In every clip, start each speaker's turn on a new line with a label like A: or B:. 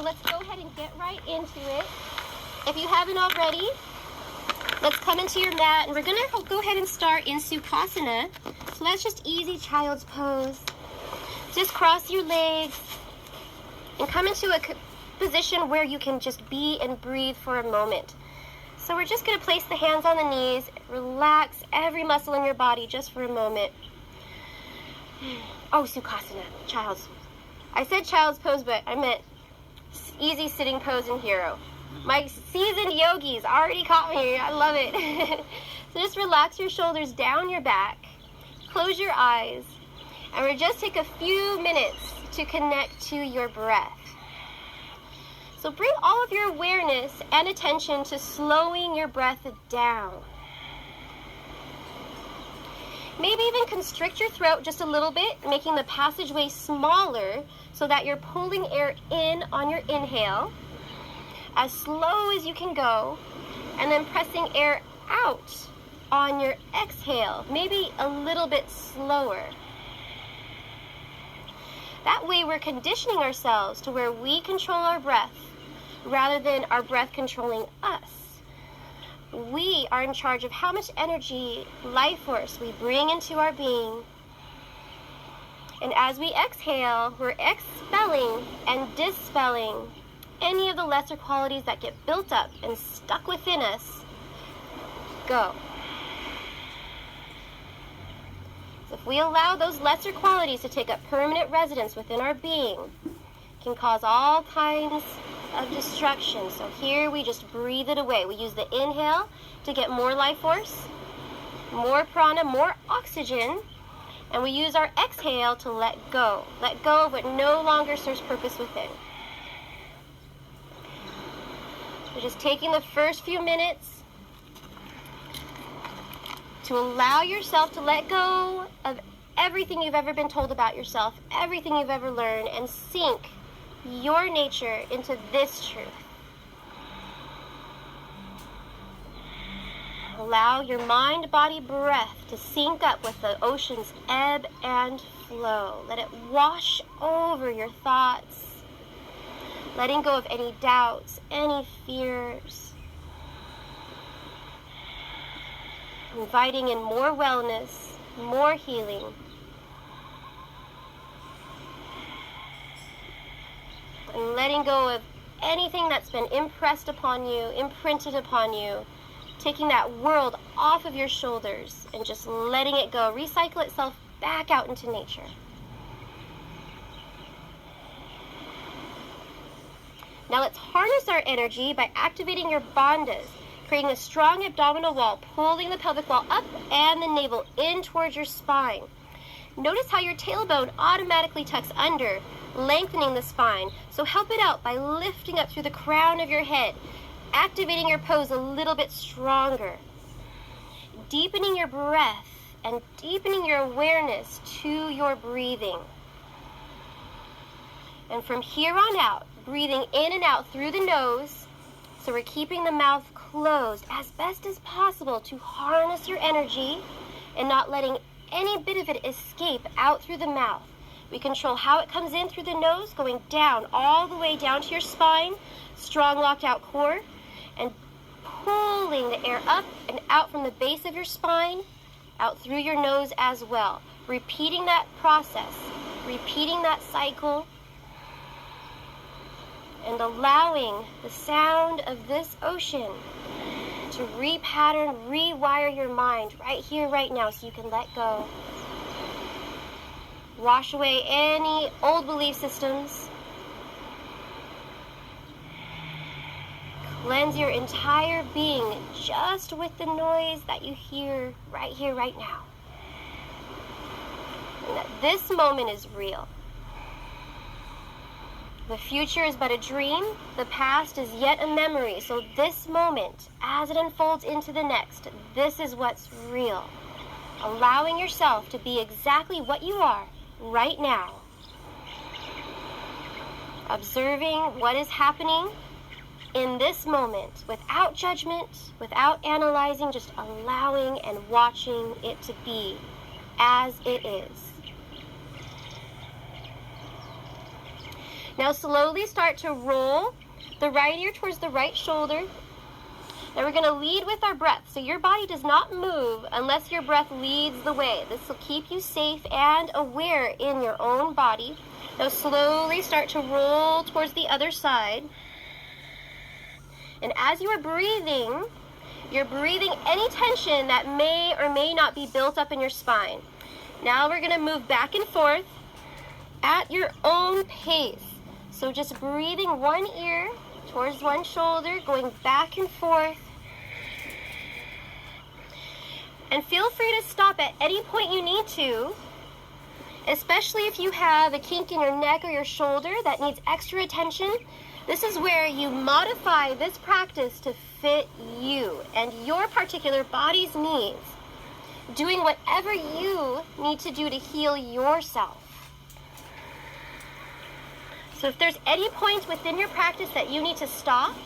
A: So let's go ahead and get right into it. If you haven't already, let's come into your mat, and we're going to go ahead and start in Sukhasana. So that's just easy child's pose. Just cross your legs and come into a position where you can just be and breathe for a moment. So we're just going to place the hands on the knees, relax every muscle in your body just for a moment. Oh, Sukhasana, child's. I said child's pose, but I meant easy sitting pose in hero. My seasoned yogis already caught me. I love it. So just relax your shoulders down your back. Close your eyes. And we'll just take a few minutes to connect to your breath. So bring all of your awareness and attention to slowing your breath down. Maybe even constrict your throat just a little bit, making the passageway smaller so that you're pulling air in on your inhale, as slow as you can go, and then pressing air out on your exhale, maybe a little bit slower. That way we're conditioning ourselves to where we control our breath rather than our breath controlling us. We are in charge of how much energy, life force we bring into our being. And as we exhale, we're expelling and dispelling any of the lesser qualities that get built up and stuck within us. Go. So if we allow those lesser qualities to take up permanent residence within our being, it can cause all kinds of destruction. So here we just breathe it away. We use the inhale to get more life force, more prana, more oxygen, and we use our exhale to let go of what no longer serves purpose within. So just taking the first few minutes to allow yourself to let go of everything you've ever been told about yourself, everything you've ever learned, and sink your nature into this truth. Allow your mind, body, breath to sync up with the ocean's ebb and flow. Let it wash over your thoughts, letting go of any doubts, any fears, inviting in more wellness, more healing, and letting go of anything that's been impressed upon you, imprinted upon you, taking that world off of your shoulders and just letting it go, recycle itself back out into nature. Now let's harness our energy by activating your bandhas, creating a strong abdominal wall, pulling the pelvic wall up and the navel in towards your spine. Notice how your tailbone automatically tucks under, lengthening the spine. So help it out by lifting up through the crown of your head, activating your pose a little bit stronger, deepening your breath and deepening your awareness to your breathing. And from here on out, breathing in and out through the nose. So we're keeping the mouth closed as best as possible to harness your energy and not letting any bit of it escape out through the mouth. We control how it comes in through the nose, going down, all the way down to your spine, strong locked out core, and pulling the air up and out from the base of your spine, out through your nose as well. Repeating that process, repeating that cycle, and allowing the sound of this ocean to repattern, rewire your mind right here, right now, so you can let go. Wash away any old belief systems. Cleanse your entire being just with the noise that you hear right here, right now. And that this moment is real. The future is but a dream. The past is yet a memory. So this moment, as it unfolds into the next, this is what's real. Allowing yourself to be exactly what you are right now. Observing what is happening in this moment without judgment, without analyzing, just allowing and watching it to be as it is. Now slowly start to roll the right ear towards the right shoulder. Now we're going to lead with our breath. So your body does not move unless your breath leads the way. This will keep you safe and aware in your own body. Now slowly start to roll towards the other side. And as you are breathing, you're breathing any tension that may or may not be built up in your spine. Now we're going to move back and forth at your own pace. So just breathing one ear towards one shoulder, going back and forth. And feel free to stop at any point you need to, especially if you have a kink in your neck or your shoulder that needs extra attention. This is where you modify this practice to fit you and your particular body's needs, doing whatever you need to do to heal yourself. So if there's any point within your practice that you need to stop,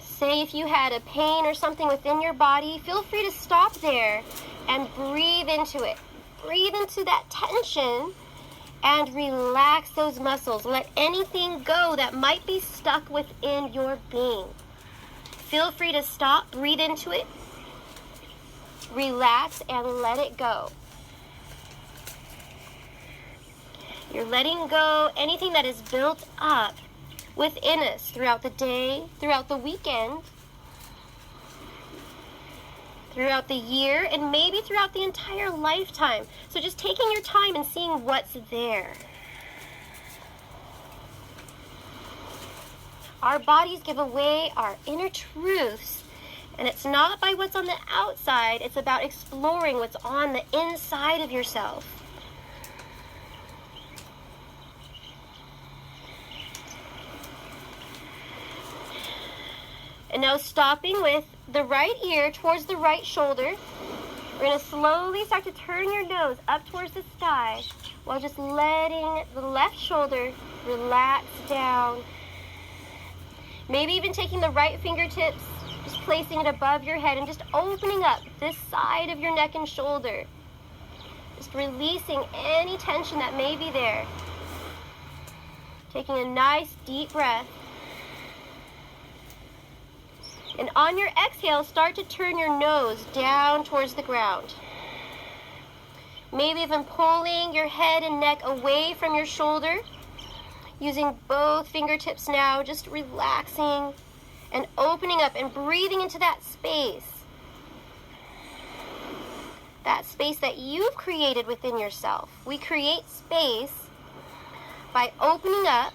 A: say if you had a pain or something within your body, feel free to stop there and breathe into it. Breathe into that tension and relax those muscles. Let anything go that might be stuck within your being. Feel free to stop, breathe into it, relax, and let it go. You're letting go anything that is built up within us throughout the day, throughout the weekend, throughout the year, and maybe throughout the entire lifetime. So just taking your time and seeing what's there. Our bodies give away our inner truths, and it's not by what's on the outside, it's about exploring what's on the inside of yourself. And now stopping with the right ear towards the right shoulder. We're going to slowly start to turn your nose up towards the sky while just letting the left shoulder relax down. Maybe even taking the right fingertips, just placing it above your head and just opening up this side of your neck and shoulder. Just releasing any tension that may be there. Taking a nice deep breath. And on your exhale, start to turn your nose down towards the ground. Maybe even pulling your head and neck away from your shoulder. Using both fingertips now, just relaxing and opening up and breathing into that space. That space that you've created within yourself. We create space by opening up,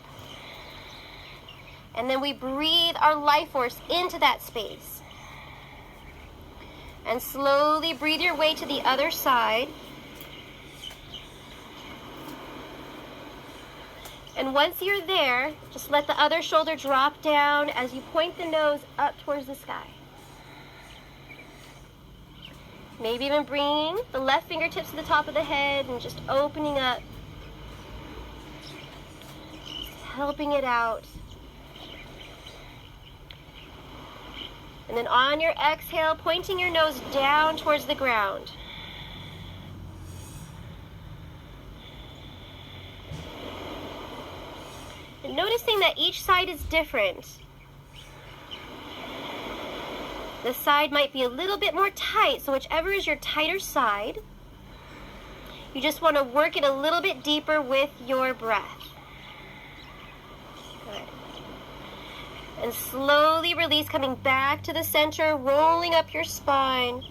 A: and then we breathe our life force into that space. And slowly breathe your way to the other side. And once you're there, just let the other shoulder drop down as you point the nose up towards the sky. Maybe even bringing the left fingertips to the top of the head and just opening up, helping it out. And then on your exhale, pointing your nose down towards the ground. And noticing that each side is different. The side might be a little bit more tight, so whichever is your tighter side, you just want to work it a little bit deeper with your breath. Good. And slowly release, coming back to the center, rolling up your spine.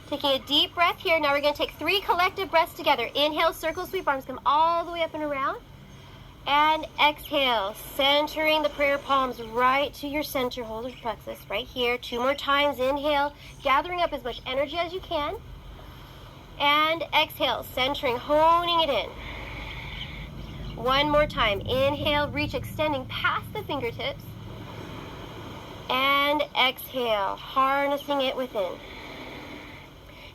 A: Taking a deep breath here. Now we're going to take 3 collective breaths together. Inhale, circle, sweep arms, come all the way up and around. And exhale, centering the prayer palms right to your center, shoulder plexus, right here. 2 more times. Inhale, gathering up as much energy as you can. And exhale, centering, honing it in. 1 more time. Inhale, reach, extending past the fingertips. And exhale, harnessing it within.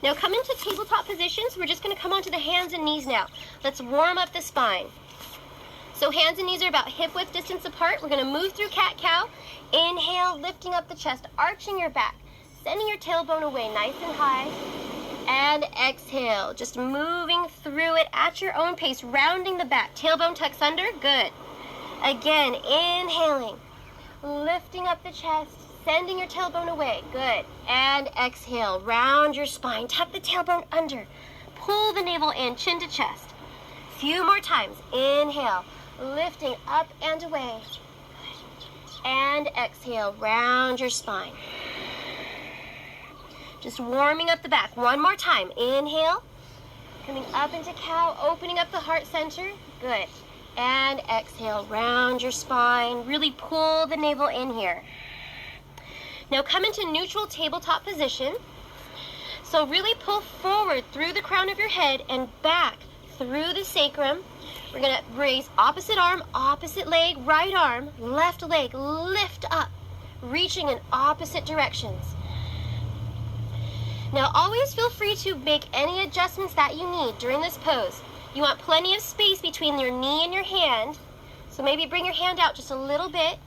A: Now come into tabletop positions. We're just going to come onto the hands and knees now. Let's warm up the spine. So hands and knees are about hip width distance apart. We're going to move through cat-cow. Inhale, lifting up the chest, arching your back, sending your tailbone away nice and high. And exhale, just moving through it at your own pace, rounding the back. Tailbone tucks under, good. Again, inhaling, lifting up the chest, sending your tailbone away, good. And exhale, round your spine, tuck the tailbone under, pull the navel in, chin to chest. Few more times, inhale, lifting up and away. And exhale, round your spine. Just warming up the back. One more time. Inhale. Coming up into cow, opening up the heart center. Good. And exhale, round your spine. Really pull the navel in here. Now come into neutral tabletop position. So really pull forward through the crown of your head and back through the sacrum. We're going to raise opposite arm, opposite leg, right arm, left leg, lift up, reaching in opposite directions. Now always feel free to make any adjustments that you need during this pose. You want plenty of space between your knee and your hand, so maybe bring your hand out just a little bit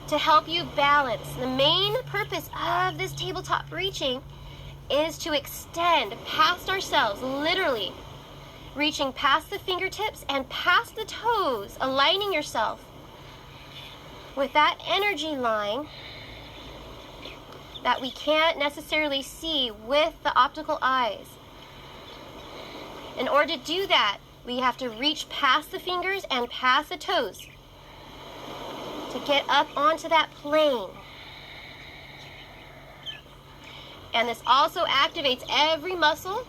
A: to help you balance. The main purpose of this tabletop reaching is to extend past ourselves, literally reaching past the fingertips and past the toes, aligning yourself with that energy line that we can't necessarily see with the optical eyes. In order to do that, we have to reach past the fingers and past the toes to get up onto that plane. And this also activates every muscle,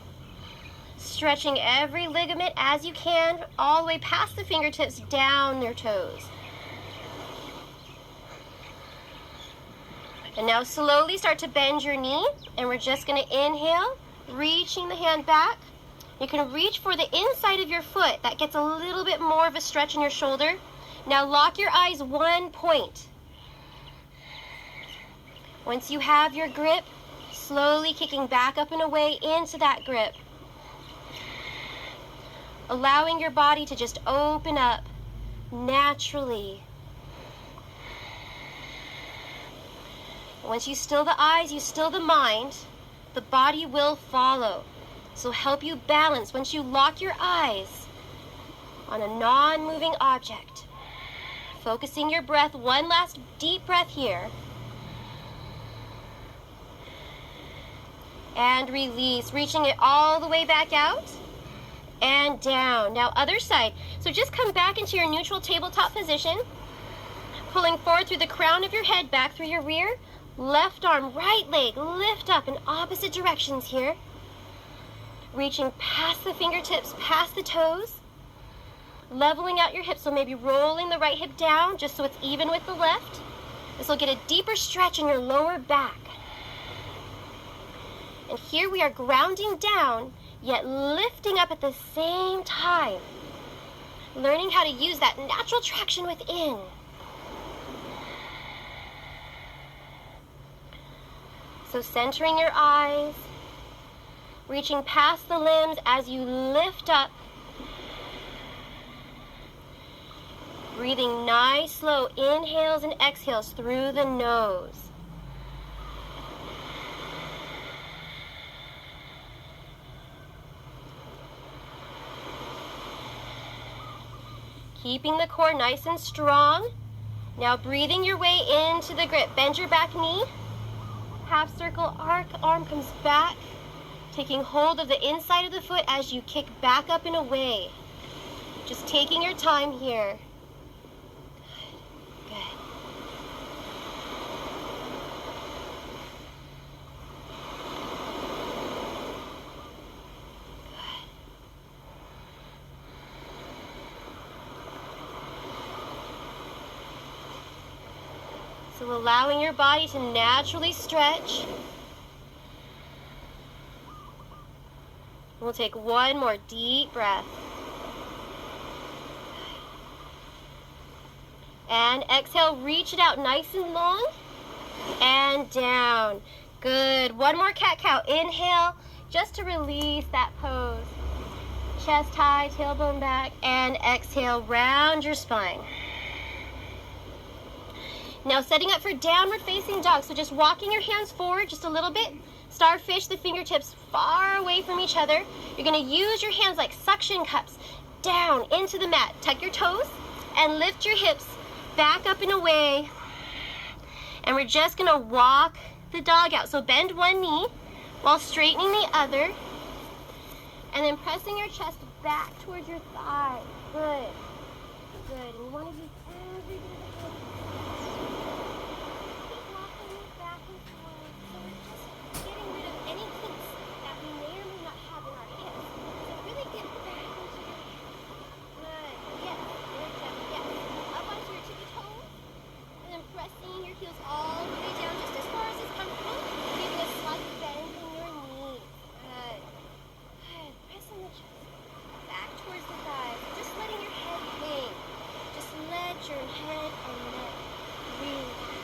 A: stretching every ligament as you can, all the way past the fingertips, down their toes. And now slowly start to bend your knee, and we're just going to inhale, reaching the hand back. You can reach for the inside of your foot. That gets a little bit more of a stretch in your shoulder. Now lock your eyes, one point. Once you have your grip, slowly kicking back up and away into that grip. Allowing your body to just open up naturally. Once you still the eyes, you still the mind, the body will follow. So help you balance once you lock your eyes on a non-moving object. Focusing your breath, one last deep breath here. And release, reaching it all the way back out and down. Now other side. So just come back into your neutral tabletop position, pulling forward through the crown of your head, back through your rear. Left arm, right leg, lift up in opposite directions here. Reaching past the fingertips, past the toes. Leveling out your hips, so maybe rolling the right hip down just so it's even with the left. This will get a deeper stretch in your lower back. And here we are grounding down, yet lifting up at the same time. Learning how to use that natural traction within. So centering your eyes, reaching past the limbs as you lift up. Breathing nice, slow inhales and exhales through the nose. Keeping the core nice and strong. Now breathing your way into the grip. Bend your back knee. Half circle arc, arm comes back. Taking hold of the inside of the foot as you kick back up and away. Just taking your time here. Good. So allowing your body to naturally stretch. We'll take one more deep breath. And exhale, reach it out nice and long. And down. Good. One more cat-cow. Inhale, just to release that pose. Chest high, tailbone back. And exhale, round your spine. Now setting up for downward facing dog. So just walking your hands forward just a little bit. Starfish the fingertips far away from each other. You're going to use your hands like suction cups down into the mat. Tuck your toes and lift your hips back up and away. And we're just going to walk the dog out. So bend one knee while straightening the other. And then pressing your chest back towards your thigh. Good. Good. And you want to use every bit of the keep walking it back and forth. So we're just getting rid of any kinks that we may or may not have in our hips. So really get back into your hips. Good. Yes. Very gently. Yes. Up onto your tippy toes. And then pressing your heels all the way down just as far as is comfortable. Giving a slight bend in your knees. Good. Good. Pressing the chest back towards the thighs. Just letting your head hang. Just let your head and neck relax.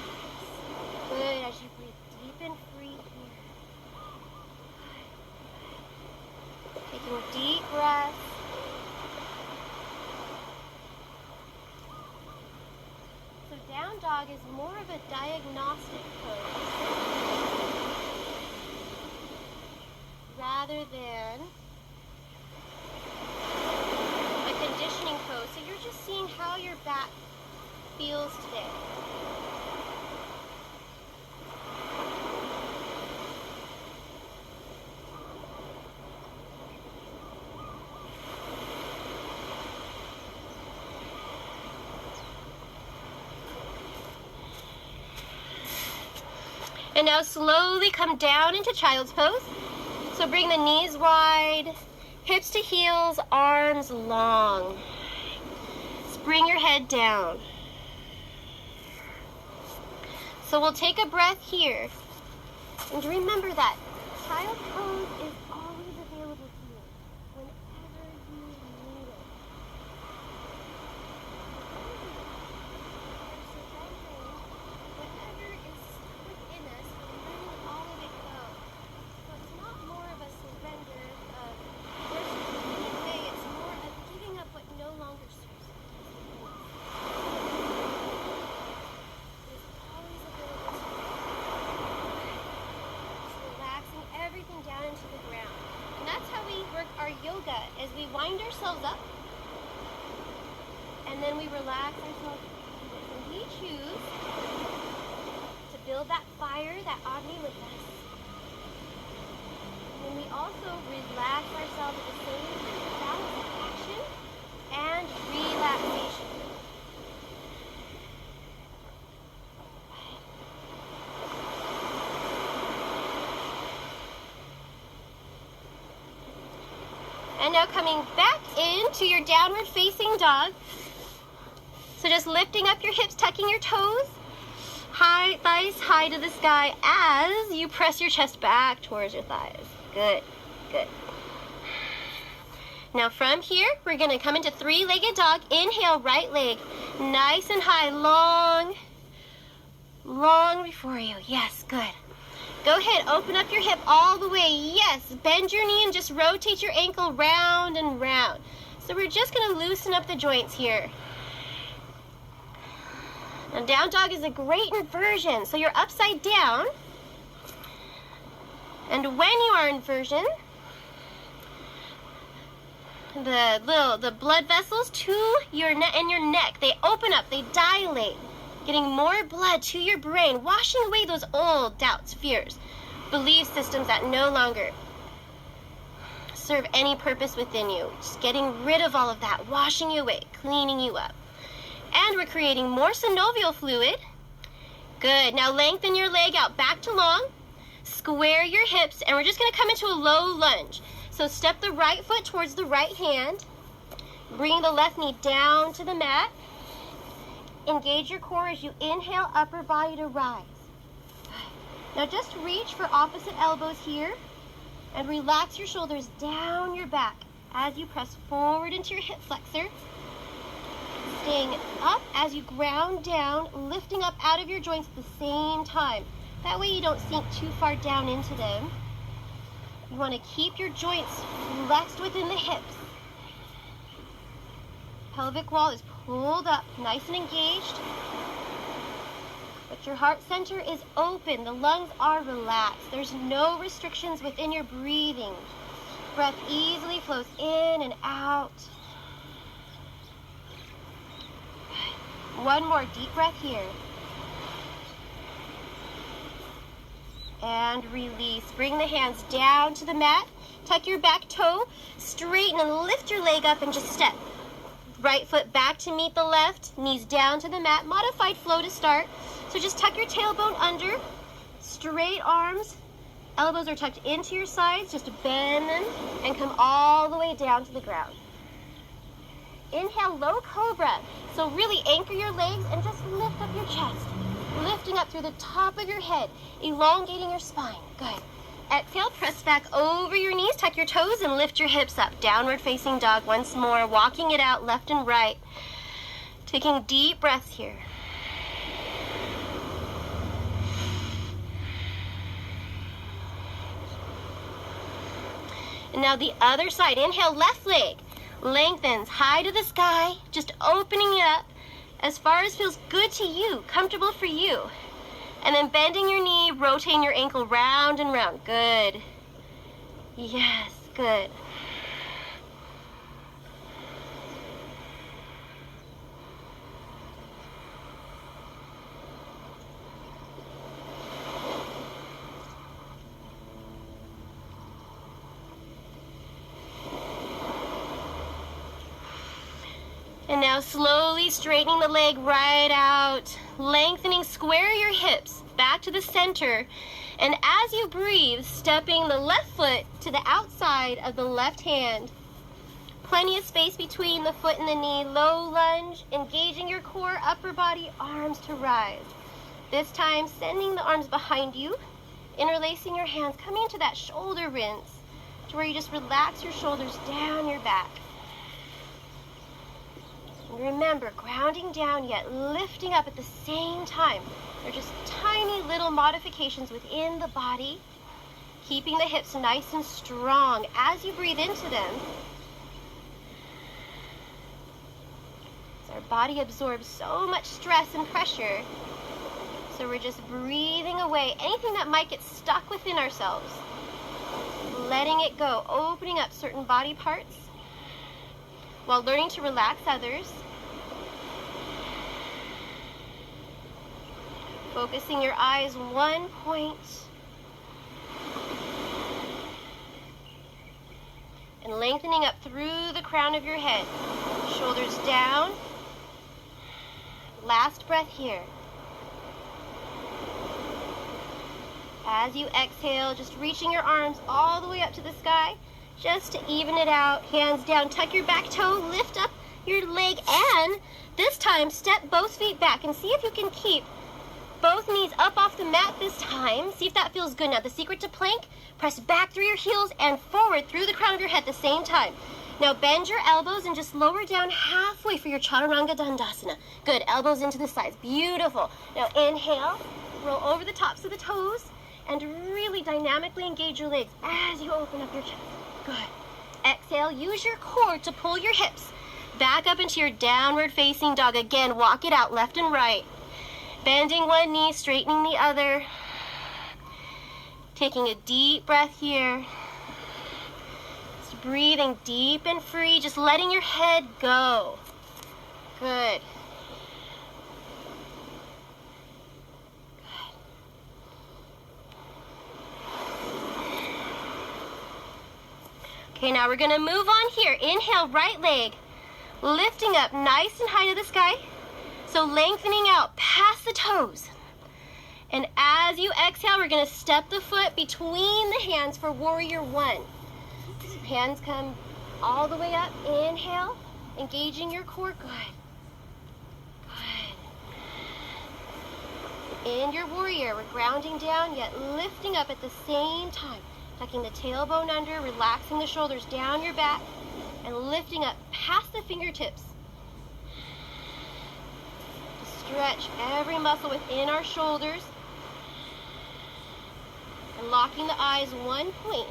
A: Good. As you breathe deep and free here. Good. Taking deep breaths. So down dog is more of a diagnostic pose rather than a conditioning pose. So you're just seeing how your back feels today. And now slowly come down into child's pose. So bring the knees wide, hips to heels, arms long. Bring your head down. So we'll take a breath here. And remember that child pose is always available to you whenever you need it. Whatever is within us, and letting all of it go. So it's not more of a surrender of worship in any way, it's more of giving up what no longer serves us. It's always available to you. Just relaxing everything down into the ground. And that's how we work our yoga, as we wind ourselves up and then we relax ourselves. And we choose to build that fire, that Agni with us. And then we also relax ourselves at the same time. Balance of action and relaxation. And now coming back into your downward facing dog. So just lifting up your hips, tucking your toes, high thighs high to the sky as you press your chest back towards your thighs. Good, good. Now from here, we're going to come into three-legged dog. Inhale, right leg nice and high, long, long before you. Yes, good. Go ahead, open up your hip all the way. Yes, bend your knee and just rotate your ankle round and round. So we're just going to loosen up the joints here. Now down dog is a great inversion. So you're upside down. And when you are inversion, the blood vessels to your neck and your neck, they open up, they dilate, getting more blood to your brain, washing away those old doubts, fears, belief systems that no longer serve any purpose within you. Just getting rid of all of that, washing you away, cleaning you up. And we're creating more synovial fluid. Good. Now lengthen your leg out back to long. Square your hips, and we're just going to come into a low lunge. So step the right foot towards the right hand. Bring the left knee down to the mat. Engage your core as you inhale, upper body to rise. Now just reach for opposite elbows here and relax your shoulders down your back as you press forward into your hip flexor. Staying up as you ground down, lifting up out of your joints at the same time. That way you don't sink too far down into them. You want to keep your joints flexed within the hips. Pelvic wall is pulled up, nice and engaged. But your heart center is open. The lungs are relaxed. There's no restrictions within your breathing. Breath easily flows in and out. One more deep breath here. And release. Bring the hands down to the mat. Tuck your back toe. Straighten and lift your leg up and just step. Right foot back to meet the left. Knees down to the mat. Modified flow to start. So just tuck your tailbone under. Straight arms. Elbows are tucked into your sides. Just bend them and come all the way down to the ground. Inhale, low cobra. So really anchor your legs and just lift up your chest. Lifting up through the top of your head, elongating your spine. Good. Exhale, press back over your knees, tuck your toes, and lift your hips up. Downward facing dog once more, walking it out left and right. Taking deep breaths here. And now the other side. Inhale, left leg lengthens high to the sky, just opening it up as far as feels good to you, comfortable for you. And then bending your knee, rotating your ankle round and round. Good. Yes, good. And now slowly straightening the leg right out, lengthening, square your hips back to the center. And as you breathe, stepping the left foot to the outside of the left hand. Plenty of space between the foot and the knee. Low lunge, engaging your core, upper body, arms to rise. This time, sending the arms behind you, interlacing your hands, coming into that shoulder rinse to where you just relax your shoulders down your back. Remember, grounding down yet lifting up at the same time. They're just tiny little modifications within the body, keeping the hips nice and strong as you breathe into them. So our body absorbs so much stress and pressure. So we're just breathing away anything that might get stuck within ourselves. Letting it go, opening up certain body parts, while learning to relax others. Focusing your eyes one point. And lengthening up through the crown of your head. Shoulders down. Last breath here. As you exhale, just reaching your arms all the way up to the sky. Just to even it out, hands down, tuck your back toe, lift up your leg, and this time step both feet back and see if you can keep both knees up off the mat this time. See if that feels good. Now the secret to plank, press back through your heels and forward through the crown of your head at the same time. Now bend your elbows and just lower down halfway for your Chaturanga Dandasana. Good, elbows into the sides, beautiful. Now inhale, roll over the tops of the toes and really dynamically engage your legs as you open up your chest. Good. Exhale, use your core to pull your hips back up into your downward facing dog. Again, walk it out left and right. Bending one knee, straightening the other. Taking a deep breath here. Just breathing deep and free, just letting your head go. Good. Okay, now we're gonna move on here. Inhale, right leg, lifting up nice and high to the sky. So lengthening out past the toes. And as you exhale, we're gonna step the foot between the hands for warrior one. So hands come all the way up. Inhale, engaging your core. Good. Good. In your warrior, we're grounding down yet lifting up at the same time. Tucking the tailbone under, relaxing the shoulders down your back, and lifting up past the fingertips. To stretch every muscle within our shoulders. And locking the eyes one point.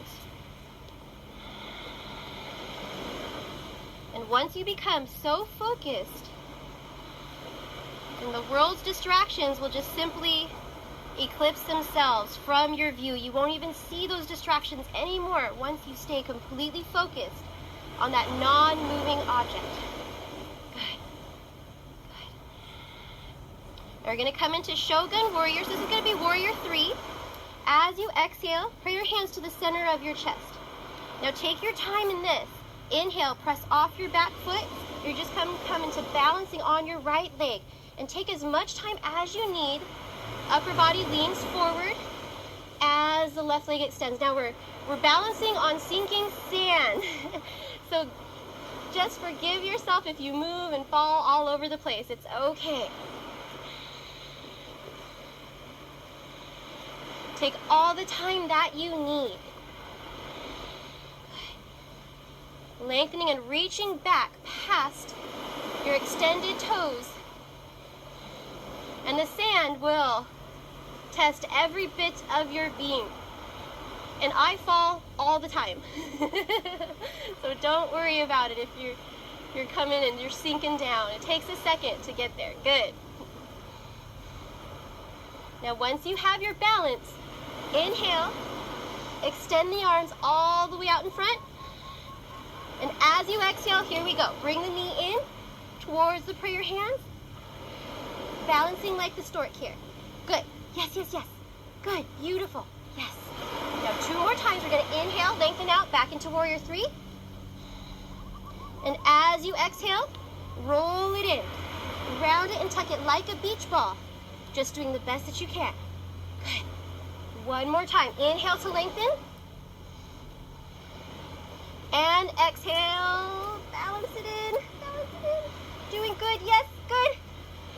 A: And once you become so focused And the world's distractions will just simply eclipse themselves from your view. You won't even see those distractions anymore once you stay completely focused on that non-moving object. Good. Good. Now we're going to come into Shogun Warrior. So this is going to be Warrior 3. As you exhale, put your hands to the center of your chest. Now take your time in this. Inhale, press off your back foot. You're just come into balancing on your right leg. And take as much time as you need. Upper body leans forward as the left leg extends. Now we're balancing on sinking sand. So just forgive yourself if you move and fall all over the place. It's okay. Take all the time that you need. Lengthening and reaching back past your extended toes. And the sand will test every bit of your being. And I fall all the time. So don't worry about it if you're coming and you're sinking down. It takes a second to get there. Good. Now once you have your balance, inhale, extend the arms all the way out in front. And as you exhale, here we go. Bring the knee in towards the prayer hands. Balancing like the stork here. Good. Yes, yes, yes. Good. Beautiful. Yes. Now 2 more times. We're going to inhale, lengthen out, back into Warrior 3. And as you exhale, roll it in. Round it and tuck it like a beach ball. Just doing the best that you can. Good. 1 more time. Inhale to lengthen. And exhale. Balance it in. Balance it in. Doing good. Yes. Good.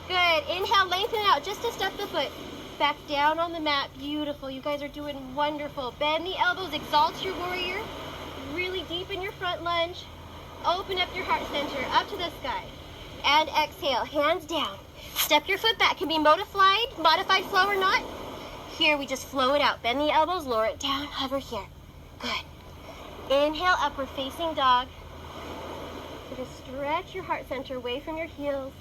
A: Good. Inhale, lengthen out just to step the foot. Back down on the mat. Beautiful. You guys are doing wonderful. Bend the elbows. Exalt your warrior. Really deep in your front lunge. Open up your heart center. Up to the sky. And exhale. Hands down. Step your foot back. Can be modified flow or not. Here we just flow it out. Bend the elbows. Lower it down. Hover here. Good. Inhale, upward facing dog. So just stretch your heart center away from your heels.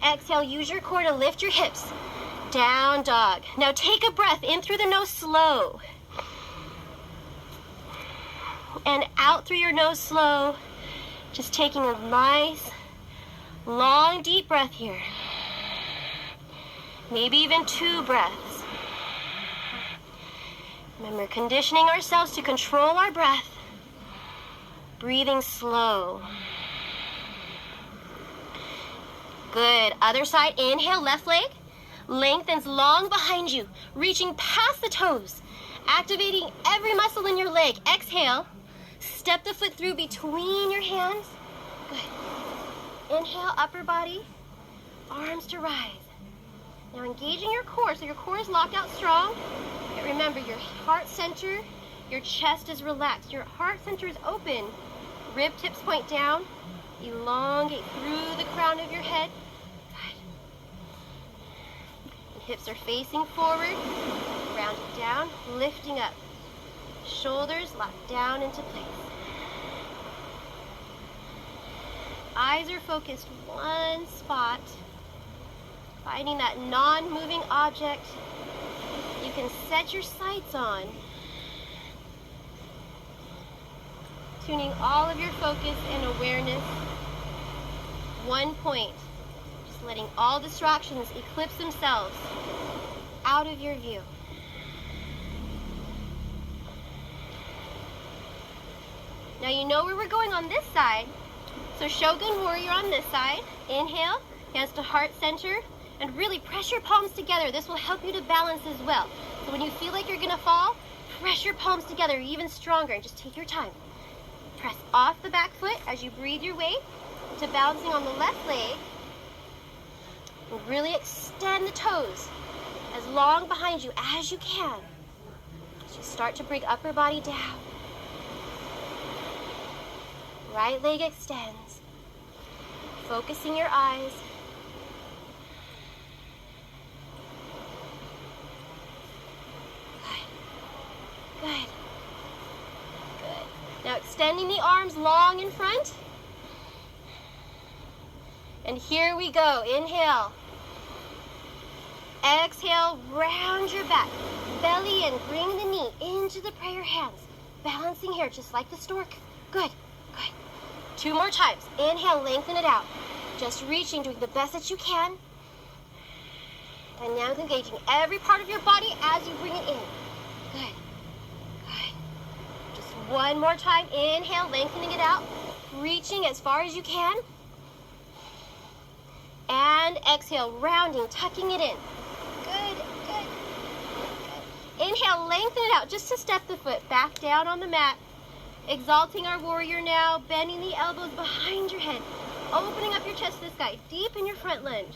A: Exhale, use your core to lift your hips. Down dog. Now take a breath in through the nose slow. And out through your nose slow. Just taking a nice, long, deep breath here. Maybe even 2 breaths. Remember, conditioning ourselves to control our breath. Breathing slow. Good. Other side. Inhale, left leg. Lengthens long behind you, reaching past the toes. Activating every muscle in your leg. Exhale. Step the foot through between your hands. Good. Inhale, upper body. Arms to rise. Now engaging your core, so your core is locked out strong. But remember, your heart center, your chest is relaxed. Your heart center is open. Rib tips point down. Elongate through the crown of your head. Good. And hips are facing forward. Round it down, lifting up. Shoulders locked down into place. Eyes are focused one spot. Finding that non-moving object you can set your sights on. Tuning all of your focus and awareness. One point. Just letting all distractions eclipse themselves out of your view. Now you know where we're going on this side. So Shogun Warrior on this side. Inhale, hands to heart center, and really press your palms together. This will help you to balance as well. So when you feel like you're gonna fall, press your palms together even stronger and just take your time. Press off the back foot as you breathe your way to balancing on the left leg. And really extend the toes as long behind you as you can. As you start to bring upper body down. Right leg extends. Focusing your eyes. Good. Good. Good. Now extending the arms long in front. And here we go. Inhale. Exhale, round your back. Belly in, bring the knee into the prayer hands. Balancing here, just like the stork. Good, good. 2 more times. Inhale, lengthen it out. Just reaching, doing the best that you can. And now engaging every part of your body as you bring it in. Good, good. Just 1 more time. Inhale, lengthening it out. Reaching as far as you can. And exhale, rounding, tucking it in. Good, good, good. Inhale, lengthen it out just to step the foot back down on the mat. Exalting our warrior now, bending the elbows behind your head. Opening up your chest to the sky, deep in your front lunge.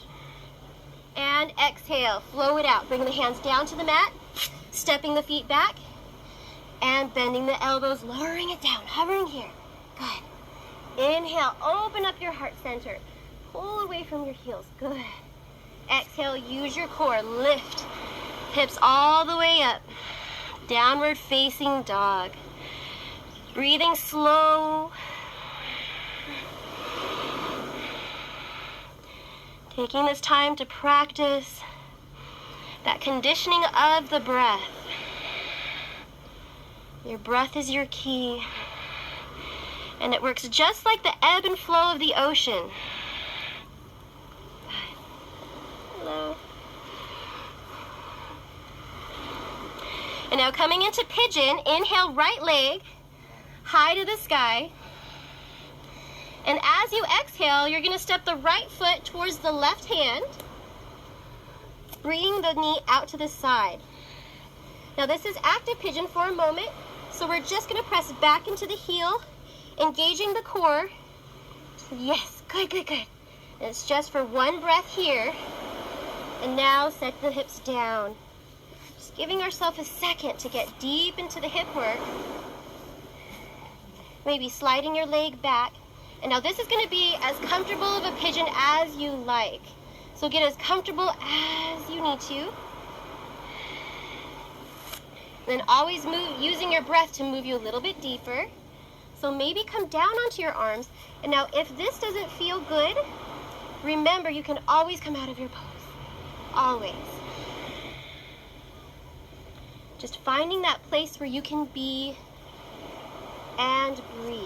A: And exhale, flow it out. Bring the hands down to the mat, stepping the feet back, and bending the elbows, lowering it down, hovering here. Good. Inhale, open up your heart center. Pull away from your heels. Good. Exhale, use your core. Lift. Hips all the way up. Downward facing dog. Breathing slow. Taking this time to practice that conditioning of the breath. Your breath is your key. And it works just like the ebb and flow of the ocean. Hello. And now coming into pigeon, inhale, right leg, high to the sky. And as you exhale, you're going to step the right foot towards the left hand, bringing the knee out to the side. Now this is active pigeon for a moment, so we're just going to press back into the heel, engaging the core. Yes, good, good, good. And it's just for 1 breath here. And now set the hips down. Just giving ourselves a second to get deep into the hip work. Maybe sliding your leg back. And now this is going to be as comfortable of a pigeon as you like. So get as comfortable as you need to. And then always move, using your breath to move you a little bit deeper. So maybe come down onto your arms. And now if this doesn't feel good, remember you can always come out of your pose. Always. Just finding that place where you can be and breathe.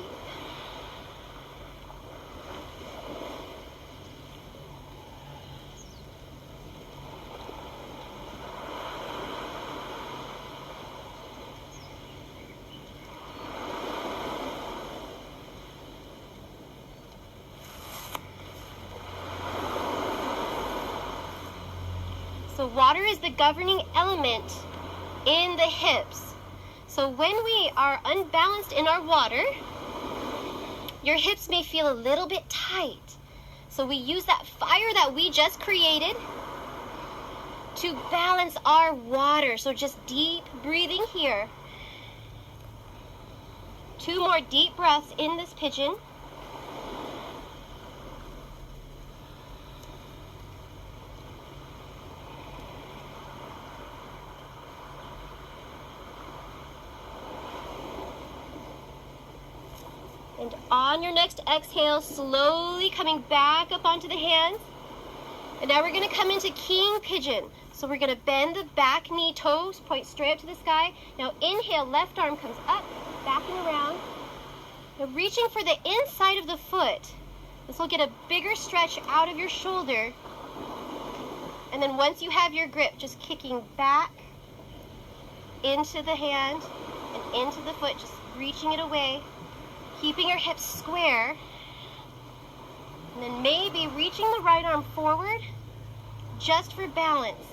A: So water is the governing element in the hips. So when we are unbalanced in our water, your hips may feel a little bit tight. So we use that fire that we just created to balance our water. So just deep breathing here. 2 more deep breaths in this pigeon. And on your next exhale, slowly coming back up onto the hands. And now we're going to come into king pigeon. So we're going to bend the back knee, toes point straight up to the sky. Now inhale, left arm comes up, backing around. Now reaching for the inside of the foot. This will get a bigger stretch out of your shoulder. And then once you have your grip, just kicking back into the hand and into the foot, just reaching it away. Keeping your hips square, and then maybe reaching the right arm forward just for balance.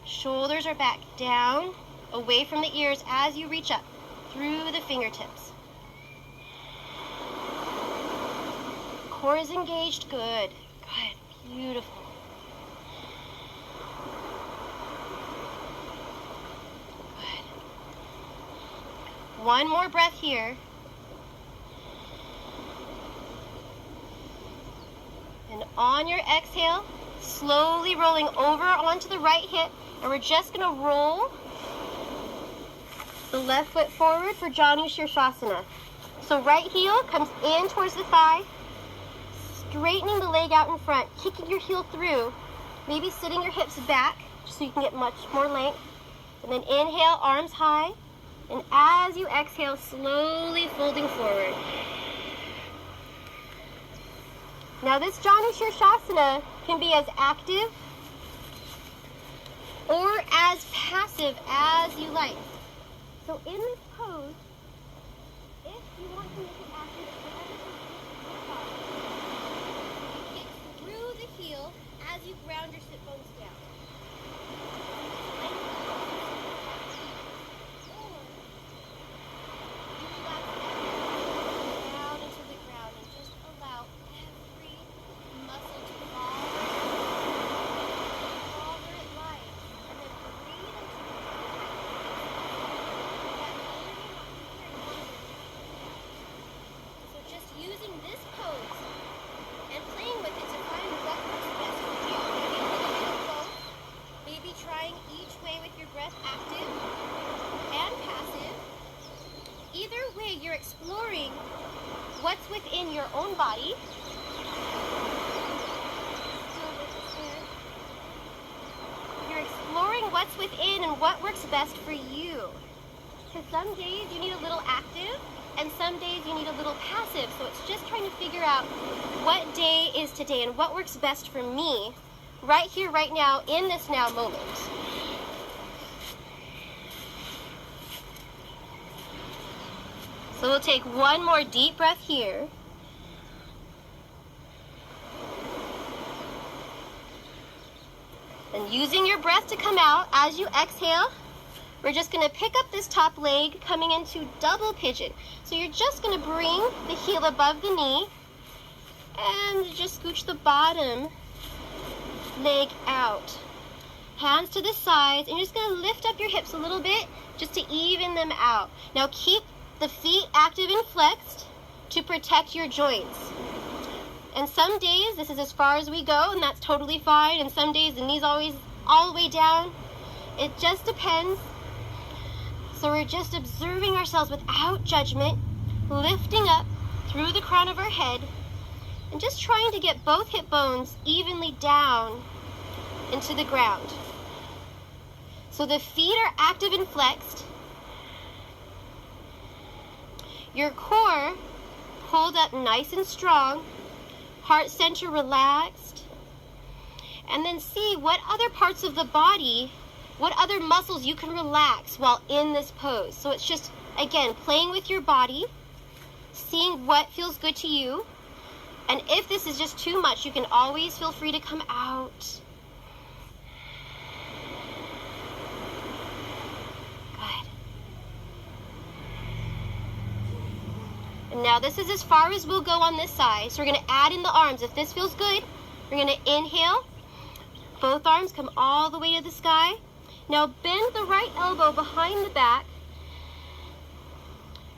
A: Shoulders are back down, away from the ears as you reach up through the fingertips. Core is engaged, good, good, beautiful. Good. 1 more breath here. And on your exhale, slowly rolling over onto the right hip. And we're just going to roll the left foot forward for Janu Shirshasana. So right heel comes in towards the thigh, straightening the leg out in front, kicking your heel through. maybe sitting your hips back just so you can get much more length. And then inhale, arms high. And as you exhale, slowly folding forward. Now this Janu Shirshasana can be as active or as passive as you like. So in this pose, if you want to make it active, you kick through the heel as you ground your sit bones down. You're exploring what's within your own body. You're exploring what's within and what works best for you. Because some days you need a little active and some days you need a little passive. So it's just trying to figure out what day is today and what works best for me right here, right now, in this now moment. So we'll take one more deep breath here. And using your breath to come out as you exhale, we're just going to pick up this top leg coming into double pigeon. So you're just going to bring the heel above the knee and just scooch the bottom leg out. Hands to the sides, and you're just going to lift up your hips a little bit just to even them out. Now keep the feet active and flexed to protect your joints. And some days this is as far as we go, and that's totally fine. And some days the knee's always all the way down. It just depends. So we're just observing ourselves without judgment, lifting up through the crown of our head, and just trying to get both hip bones evenly down into the ground. So the feet are active and flexed. Your core pulled up nice and strong, heart center relaxed, and then see what other parts of the body, what other muscles you can relax while in this pose. So it's just, again, playing with your body, seeing what feels good to you, and if this is just too much, you can always feel free to come out. Now this is as far as we'll go on this side. So we're going to add in the arms. If this feels good, we're going to inhale. Both arms come all the way to the sky. Now bend the right elbow behind the back.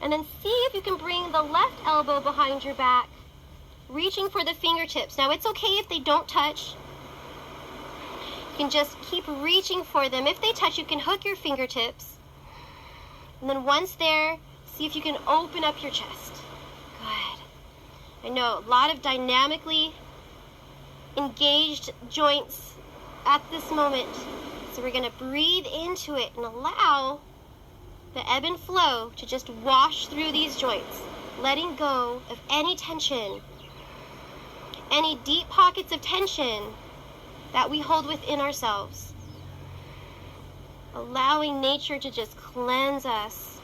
A: And then see if you can bring the left elbow behind your back, reaching for the fingertips. Now it's okay if they don't touch. You can just keep reaching for them. If they touch, you can hook your fingertips. And then once there, see if you can open up your chest. Good. I know, a lot of dynamically engaged joints at this moment. So we're going to breathe into it and allow the ebb and flow to just wash through these joints, letting go of any tension, any deep pockets of tension that we hold within ourselves. Allowing nature to just cleanse us,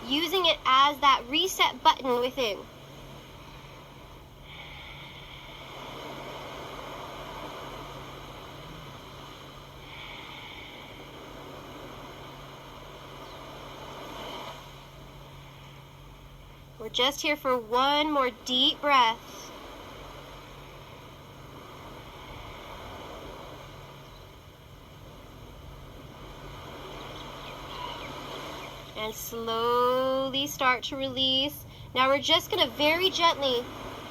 A: using it as that reset button within. We're just here for one more deep breath. And slowly start to release. Now we're just going to very gently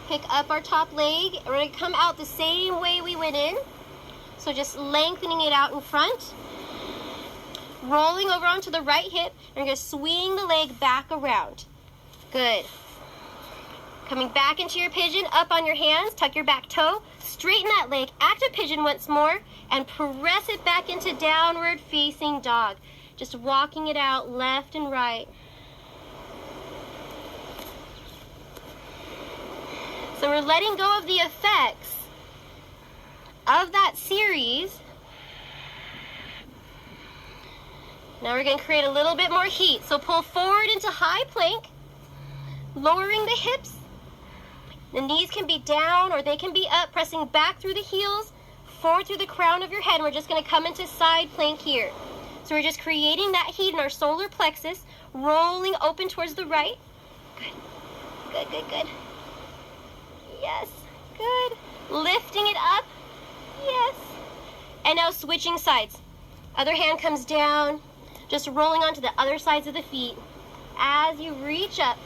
A: pick up our top leg. We're going to come out the same way we went in. So just lengthening it out in front. Rolling over onto the right hip. And we're going to swing the leg back around. Good. Coming back into your pigeon, up on your hands, tuck your back toe, straighten that leg, active pigeon once more, and press it back into downward facing dog. Just walking it out left and right. So we're letting go of the effects of that series. Now we're going to create a little bit more heat. So pull forward into high plank, lowering the hips. The knees can be down or they can be up, pressing back through the heels, forward through the crown of your head. And we're just going to come into side plank here. So we're just creating that heat in our solar plexus, rolling open towards the right. Good, good, good, good. Yes, good. Lifting it up. Yes. And now switching sides. Other hand comes down, just rolling onto the other sides of the feet. As you reach up,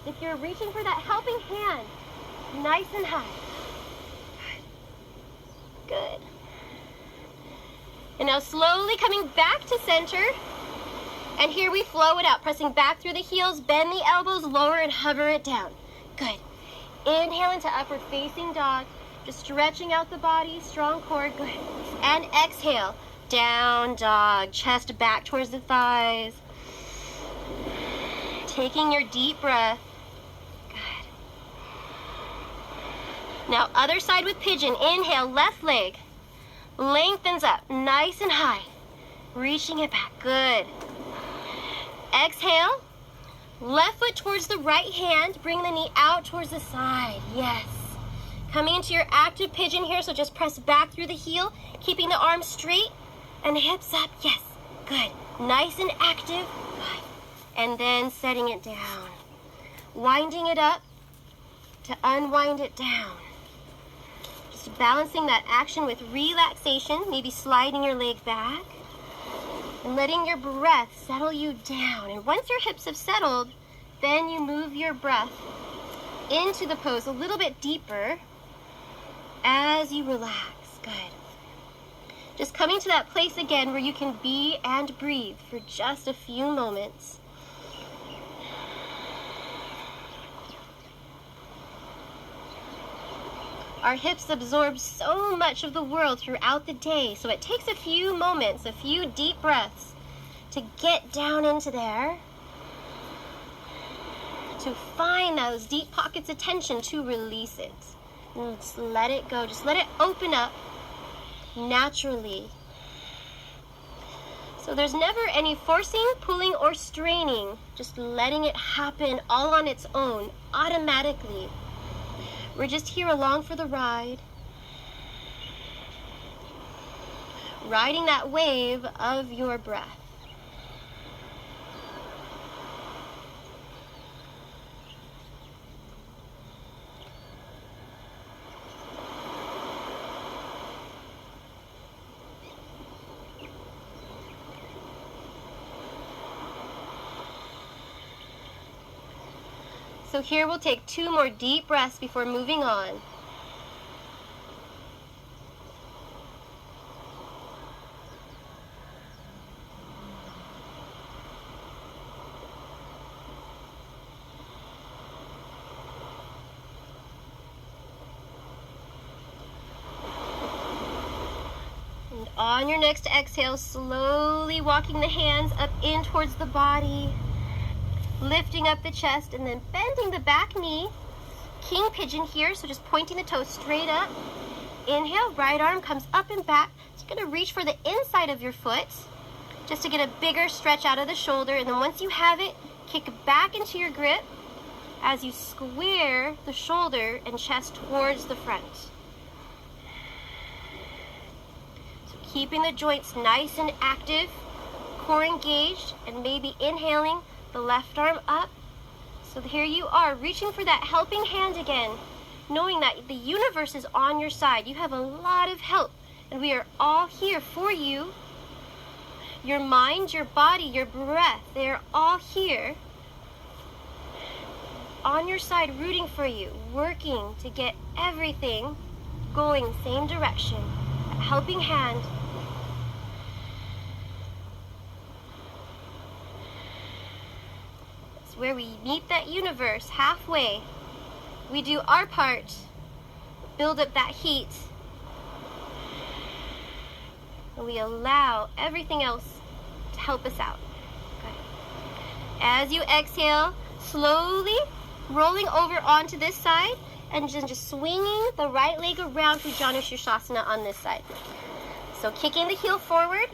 A: if you're reaching for that helping hand, nice and high. Good. And now slowly coming back to center. And here we flow it out, pressing back through the heels, bend the elbows, lower and hover it down. Good. Inhale into upward facing dog. Just stretching out the body, strong core, good. And exhale, down dog, chest back towards the thighs. Taking your deep breath. Good. Now other side with pigeon. Inhale, left leg. Lengthens up, nice and high. Reaching it back, good. Exhale, left foot towards the right hand. Bring the knee out towards the side, yes. Coming into your active pigeon here, so just press back through the heel, keeping the arms straight and hips up, yes, good. Nice and active, good. And then setting it down. Winding it up to unwind it down. Just balancing that action with relaxation, maybe sliding your leg back. And letting your breath settle you down. And once your hips have settled, then you move your breath into the pose a little bit deeper as you relax. Good. Just coming to that place again where you can be and breathe for just a few moments. Our hips absorb so much of the world throughout the day, so it takes a few moments, a few deep breaths to get down into there, to find those deep pockets of tension, to release it. And just let it go, just let it open up naturally. So there's never any forcing, pulling, or straining, just letting it happen all on its own, automatically. We're just here along for the ride, riding that wave of your breath. So here we'll take 2 more deep breaths before moving on. And on your next exhale, slowly walking the hands up in towards the body. Lifting up the chest and then bending the back knee. King pigeon here, so just pointing the toes straight up. Inhale, right arm comes up and back. So you're going to reach for the inside of your foot just to get a bigger stretch out of the shoulder. And then once you have it, kick back into your grip as you square the shoulder and chest towards the front. So keeping the joints nice and active, core engaged, and maybe inhaling the left arm up. So here you are, reaching for that helping hand again, knowing that the universe is on your side. You have a lot of help, and we are all here for you. Your mind, your body, your breath, they are all here on your side, rooting for you, working to get everything going same direction. A helping hand. Where we meet that universe halfway. we do our part, build up that heat, and we allow everything else to help us out. Good. As you exhale, slowly rolling over onto this side and just swinging the right leg around for Janu Sirsasana on this side. So kicking the heel forward,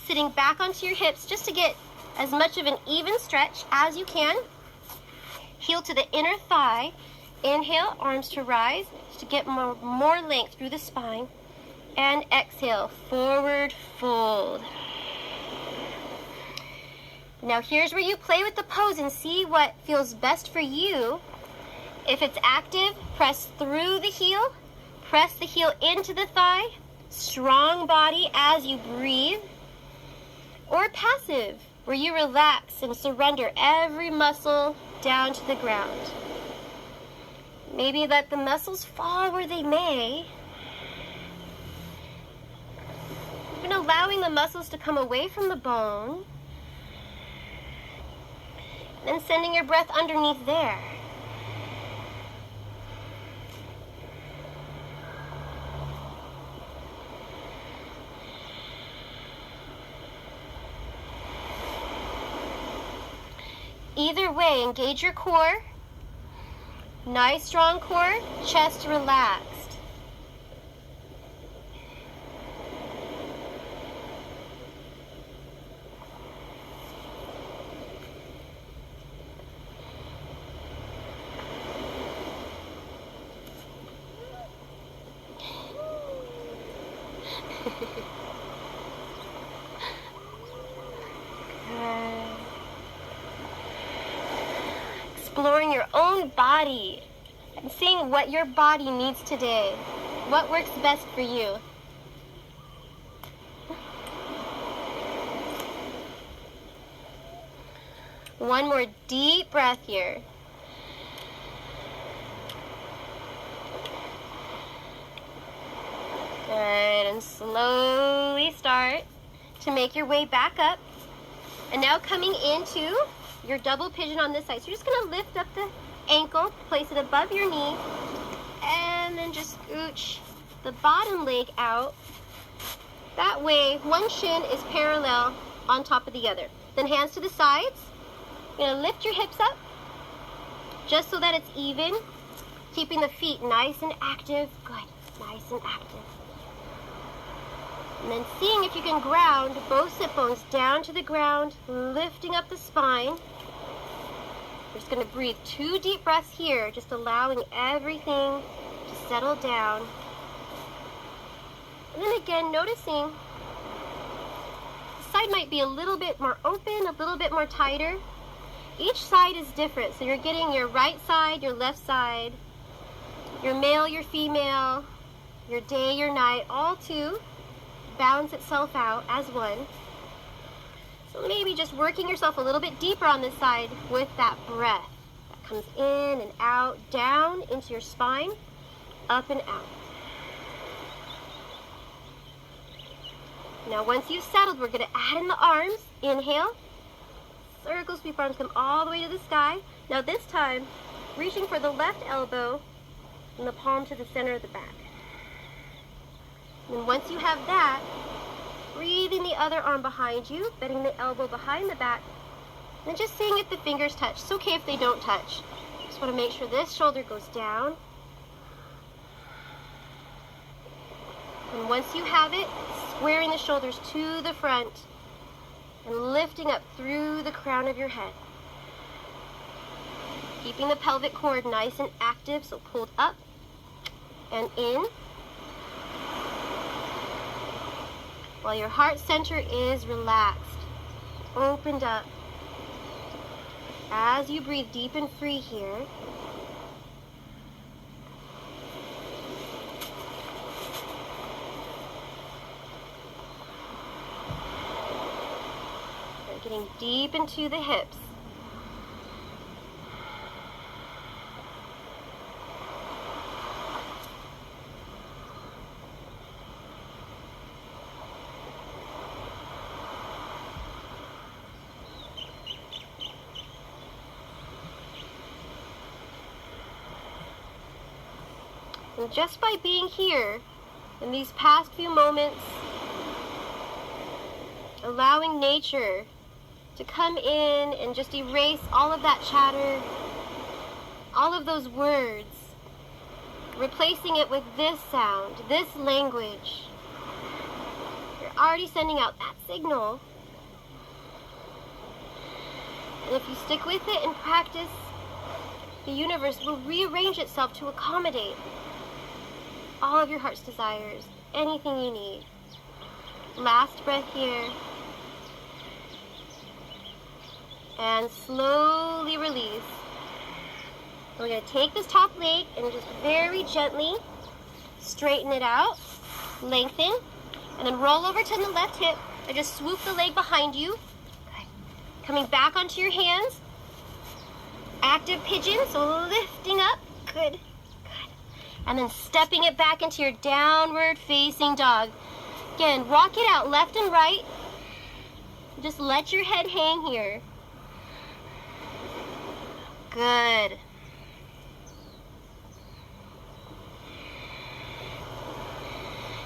A: sitting back onto your hips just to get as much of an even stretch as you can. Heel to the inner thigh. Inhale, arms to rise to get more length through the spine. And exhale, forward fold. Now here's where you play with the pose and see what feels best for you. If it's active, press through the heel. Press the heel into the thigh. Strong body as you breathe. Or passive, where you relax and surrender every muscle down to the ground. Maybe let the muscles fall where they may. Even allowing the muscles to come away from the bone. Then sending your breath underneath there. Either way, engage your core. Nice strong core, chest relaxed. Exploring your own body and seeing what your body needs today. What works best for you? One more deep breath here. Good, and slowly start to make your way back up. And now coming into your double pigeon on this side. So you're just gonna lift up the ankle, place it above your knee, and then just scooch the bottom leg out. That way, one shin is parallel on top of the other. Then hands to the sides. You're gonna lift your hips up, just so that it's even, keeping the feet nice and active. Good, nice and active. And then seeing if you can ground both sit bones down to the ground, lifting up the spine. You're just going to breathe 2 deep breaths here, just allowing everything to settle down. And then again, noticing the side might be a little bit more open, a little bit more tighter. Each side is different, so you're getting your right side, your left side, your male, your female, your day, your night, all to balance itself out as one. So maybe just working yourself a little bit deeper on this side with that breath that comes in and out, down into your spine, up and out. Now once you've settled, we're going to add in the arms. Inhale, circle, sweep arms, come all the way to the sky. Now this time, reaching for the left elbow and the palm to the center of the back. And once you have that, breathing the other arm behind you, bending the elbow behind the back, and just seeing if the fingers touch. It's okay if they don't touch. Just want to make sure this shoulder goes down. And once you have it, squaring the shoulders to the front and lifting up through the crown of your head. Keeping the pelvic cord nice and active, so pulled up and in. While your heart center is relaxed, opened up. As you breathe deep and free here, and getting deep into the hips. And just by being here in these past few moments, allowing nature to come in and just erase all of that chatter, all of those words, replacing it with this sound, this language. You're already sending out that signal. And if you stick with it and practice, the universe will rearrange itself to accommodate all of your heart's desires, anything you need. Last breath here. And slowly release. We're going to take this top leg and just very gently straighten it out, lengthen, and then roll over to the left hip and just swoop the leg behind you. Good. Coming back onto your hands. Active pigeon, so lifting up. Good. Good. And then stepping it back into your downward facing dog. Again, walk it out left and right. Just let your head hang here. Good.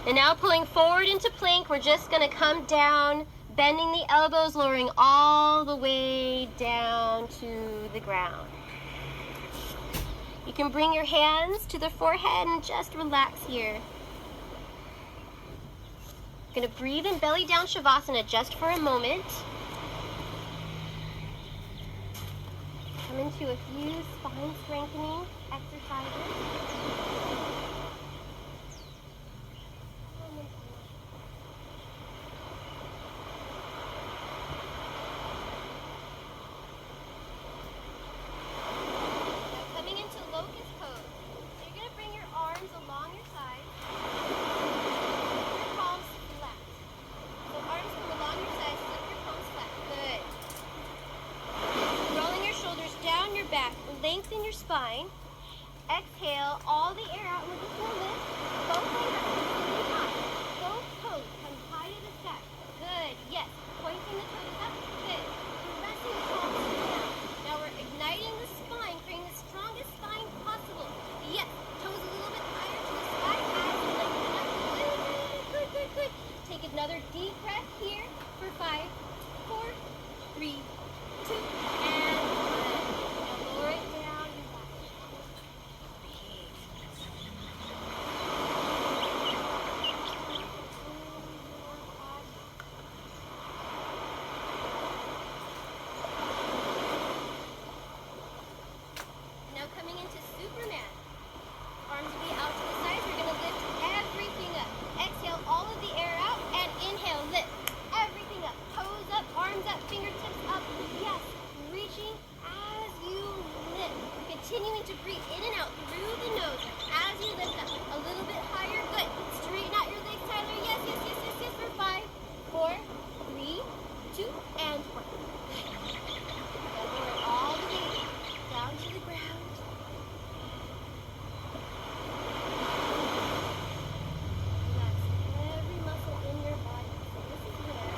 A: And now pulling forward into plank, we're just going to come down, bending the elbows, lowering all the way down to the ground. You can bring your hands to the forehead and just relax here. You're going to breathe in belly down Shavasana just for a moment. Come into a few spine strengthening exercises. Lengthen your spine. Exhale all the air out, and we're just going to lift both legs up really high. Both toes come high to the sky. Good. Yes. Pointing the toes up. Good. Pressing the palms down. Now we're igniting the spine, creating the strongest spine possible. Yes. Toes a little bit higher to the sky as you lengthen up. Good, good, good. Take another deep breath here for 5, 4, 3, 2, and 1. Lower it down. Continuing to breathe in and out through the nose as you lift up. A little bit higher. Good. Straighten out your legs, Tyler. Yes, yes, yes, yes, yes. For 5, 4, 3, 2, and 1. And lower all the way down to the ground. Relax every muscle in your body. So this is where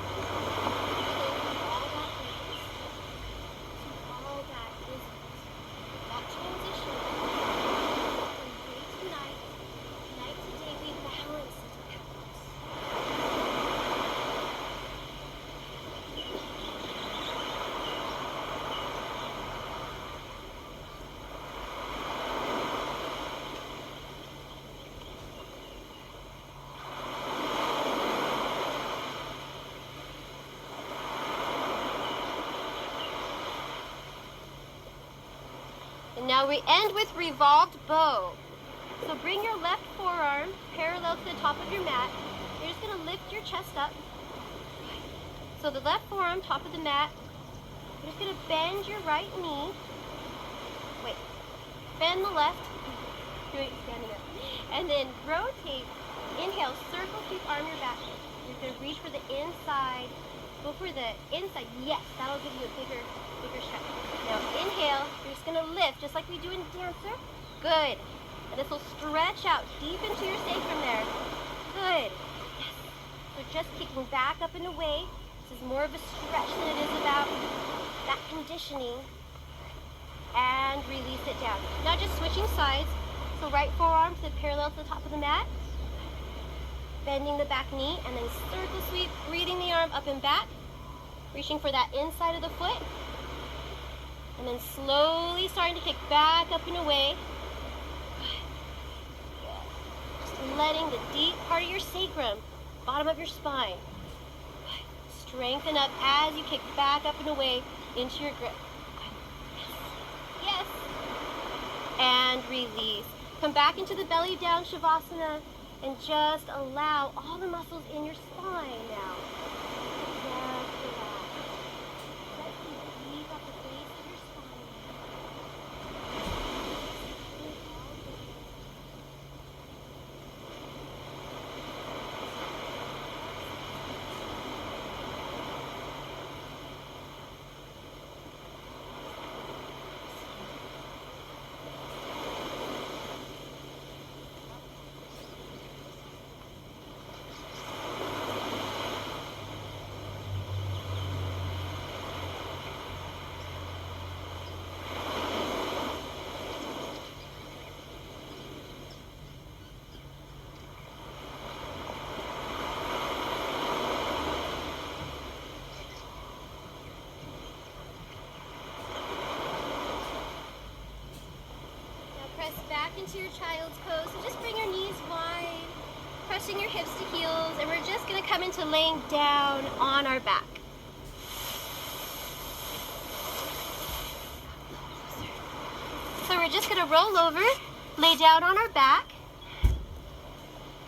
A: all that is to all that is. That transition from day to night, night to day, we balance it out. And now we end with revolved bow. So bring your left forearm parallel to the top of your mat. You're just going to lift your chest up. So the left forearm, top of the mat. You're just going to bend your right knee. Wait. Bend the left. Do it standing up. And then rotate. Inhale, circle, keep arm your back. You're going to reach for the inside. Go for the inside. Yes, that'll give you a bigger stretch. Now inhale, you're just going to lift just like we do in dancer. Good. And this will stretch out deep into your sacrum there. Good. Yes. So just kicking back up and away. This is more of a stretch than it is about that conditioning. And release it down. Now just switching sides. So right forearm sit parallel to the top of the mat. Bending the back knee and then circle sweep, breathing the arm up and back. Reaching for that inside of the foot. And then slowly starting to kick back up and away. Just letting the deep part of your sacrum, bottom of your spine, strengthen up as you kick back up and away into your grip. Yes. And release. Come back into the belly down Shavasana and just allow all the muscles in your spine now. Just relax. Let them breathe up the base of your spine. Back into your child's pose. So just bring your knees wide, pressing your hips to heels, and we're just going to come into laying down on our back. So we're just going to roll over, lay down on our back.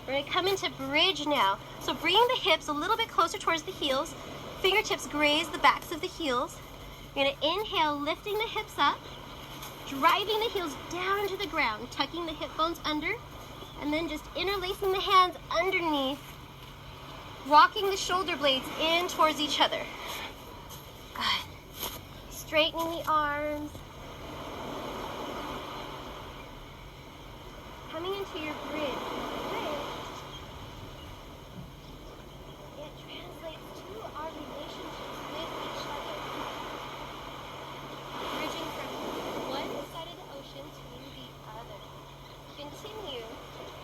A: We're going to come into bridge now. So bringing the hips a little bit closer towards the heels, fingertips graze the backs of the heels. You're going to inhale, lifting the hips up. Driving the heels down to the ground, tucking the hip bones under, and then just interlacing the hands underneath, rocking the shoulder blades in towards each other. Good. Straightening the arms. Coming into your bridge. It translates to our relationships with each other. Bridging from one side of the ocean to the other. Continue.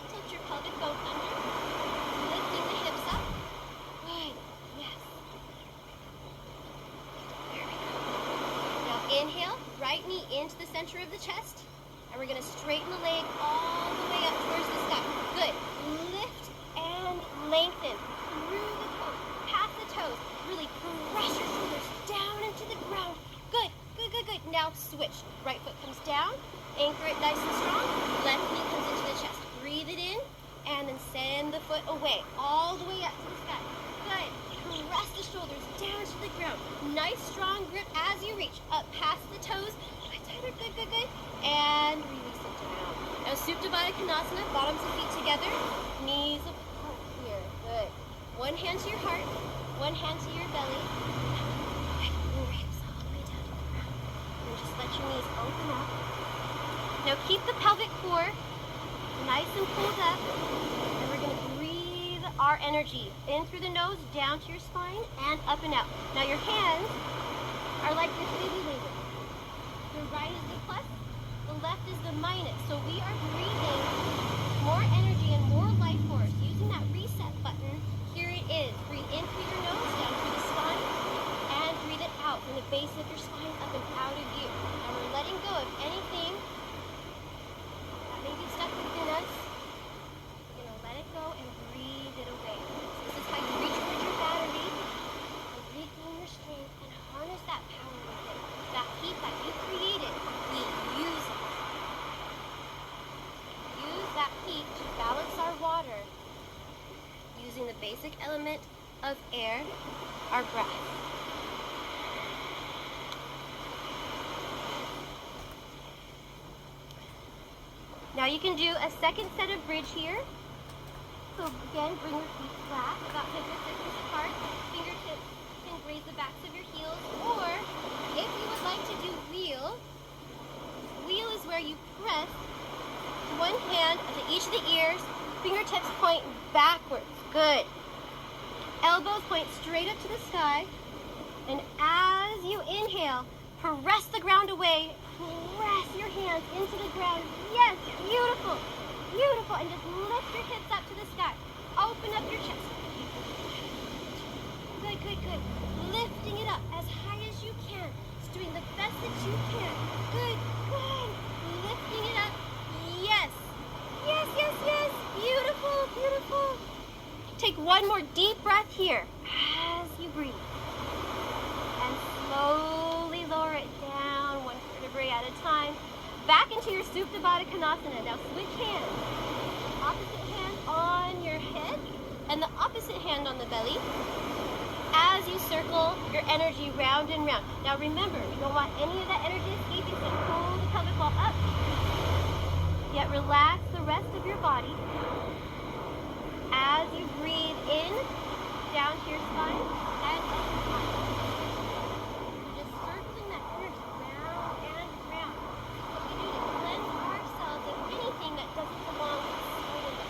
A: Tilt your pelvic bone under, lifting the hips up. Good. Yes. There we go. Now inhale, right knee into the center of the chest, and we're going to straighten the leg all the way up towards the sky. Good. Lift and lengthen through the toes, past the toes. Really press your shoulders down into the ground. Good. Good, good, good. Now switch. Right foot comes down. Anchor it nice and strong. Left knee comes into the chest. Breathe it in. And then send the foot away. All the way up to the sky. Good. Press the shoulders down to the ground. Nice strong grip as you reach. Up past the toes. Tighter. Good, good, good. And release it down. Now Supta Baddha Konasana. Bottoms of feet together. Knees apart here. Good. One hand to your heart. One hand to your belly. Let your knees open up. Now keep the pelvic floor nice and pulled up. And we're going to breathe our energy in through the nose, down to your spine, and up and out. Now your hands are like this baby label. The right is the plus, the left is the minus. So we are breathing more energy and more life force. Using that reset button, here it is. Breathe in through your nose, down through the spine, and breathe it out from the base of your spine, up and out of you. And we're letting go of anything that may be stuck within us. We're going to let it go and breathe it away. So this is how you recharge your battery and regain your strength and harness that power within. That heat that you created, we use it. Use that heat to balance our water using the basic element of air, our breath. Now you can do a second set of bridge here. So again, bring your feet flat, about hip distance apart. Fingertips can graze the backs of your heels. Or if you would like to do wheel, wheel is where you press one hand to each of the ears, fingertips point backwards. Good. Elbows point straight up to the sky. And as you inhale, press the ground away press your hands into the ground. Yes, beautiful, beautiful. And just lift your hips up to the sky. Open up your chest. Good, good, good. Lifting it up as high as you can. Just doing the best that you can. Good, good. Lifting it up. Yes. Yes, yes, yes. Beautiful, beautiful. Take one more deep breath here as you breathe. And slowly lower it down one vertebrae at a time. Back into your Supta Baddha Konasana. Now switch hands. Opposite hand on your head and the opposite hand on the belly as you circle your energy round and round. Now remember, you don't want any of that energy escaping, so pull the pelvic wall up. Yet relax the rest of your body as you breathe in, down to your spine, and up your spine. We're just circling that energy round and round. What we do to cleanse ourselves of anything that doesn't belong inside of us.